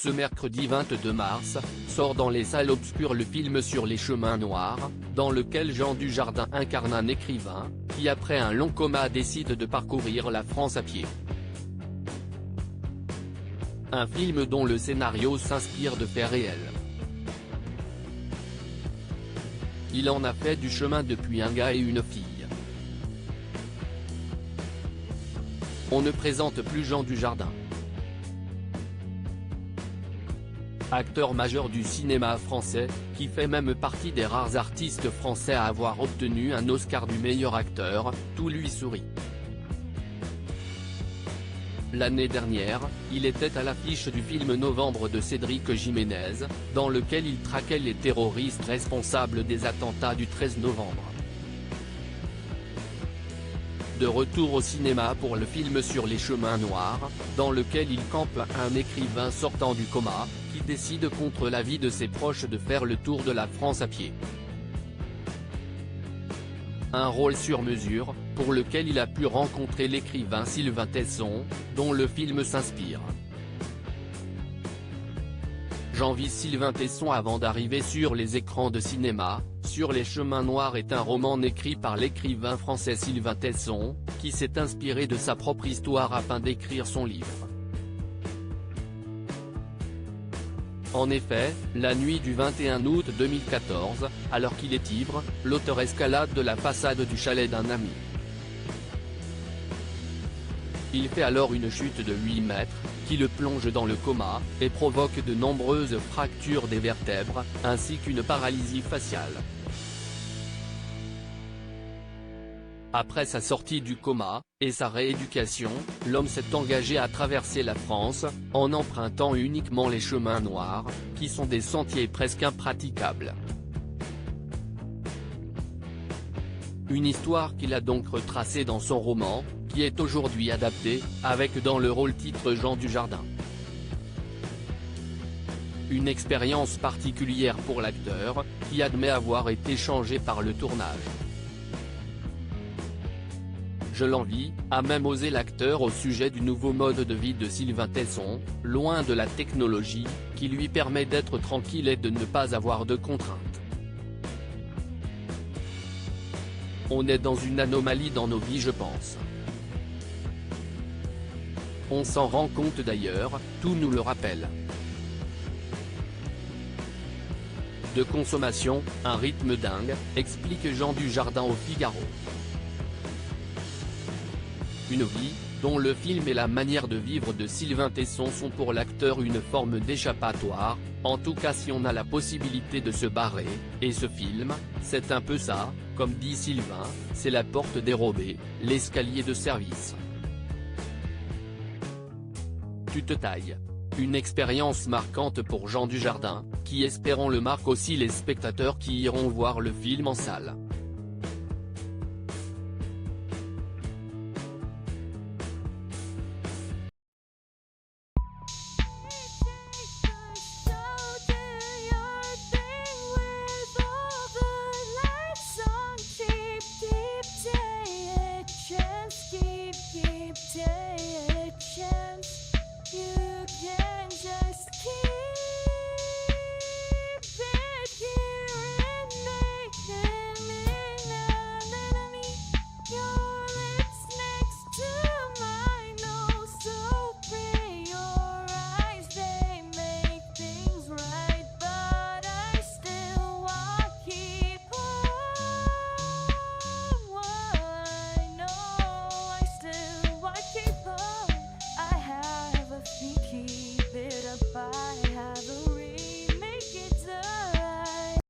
Ce mercredi 22 mars, sort dans les salles obscures le film sur les chemins noirs, dans lequel Jean Dujardin incarne un écrivain, qui après un long coma décide de parcourir la France à pied. Un film dont le scénario s'inspire de faits réels. Il en a fait du chemin depuis un gars et une fille. On ne présente plus Jean Dujardin. Acteur majeur du cinéma français, qui fait même partie des rares artistes français à avoir obtenu un Oscar du meilleur acteur, tout lui sourit. L'année dernière, il était à l'affiche du film Novembre de Cédric Jiménez, dans lequel il traquait les terroristes responsables des attentats du 13 novembre. De retour au cinéma pour le film sur les chemins noirs, dans lequel il campe un écrivain sortant du coma, qui décide contre l'avis de ses proches de faire le tour de la France à pied. Un rôle sur mesure, pour lequel il a pu rencontrer l'écrivain Sylvain Tesson, dont le film s'inspire. J'envie Sylvain Tesson avant d'arriver sur les écrans de cinéma. Sur les chemins noirs est un roman écrit par l'écrivain français Sylvain Tesson, qui s'est inspiré de sa propre histoire afin d'écrire son livre. En effet, la nuit du 21 août 2014, alors qu'il est ivre, l'auteur escalade de la façade du chalet d'un ami. Il fait alors une chute de 8 mètres, qui le plonge dans le coma, et provoque de nombreuses fractures des vertèbres, ainsi qu'une paralysie faciale. Après sa sortie du coma, et sa rééducation, l'homme s'est engagé à traverser la France, en empruntant uniquement les chemins noirs, qui sont des sentiers presque impraticables. Une histoire qu'il a donc retracée dans son roman, qui est aujourd'hui adapté, avec dans le rôle titre Jean Dujardin. Une expérience particulière pour l'acteur, qui admet avoir été changé par le tournage. Je l'envie, a même osé l'acteur au sujet du nouveau mode de vie de Sylvain Tesson, loin de la technologie, qui lui permet d'être tranquille et de ne pas avoir de contraintes. On est dans une anomalie dans nos vies, je pense. On s'en rend compte d'ailleurs, tout nous le rappelle. De consommation, un rythme dingue, explique Jean Dujardin au Figaro. Une vie, dont le film et la manière de vivre de Sylvain Tesson sont pour l'acteur une forme d'échappatoire, en tout cas si on a la possibilité de se barrer, et ce film, c'est un peu ça, comme dit Sylvain, c'est la porte dérobée, l'escalier de service. Tu te tailles. Une expérience marquante pour Jean Dujardin, qui espérons le marque aussi les spectateurs qui iront voir le film en salle.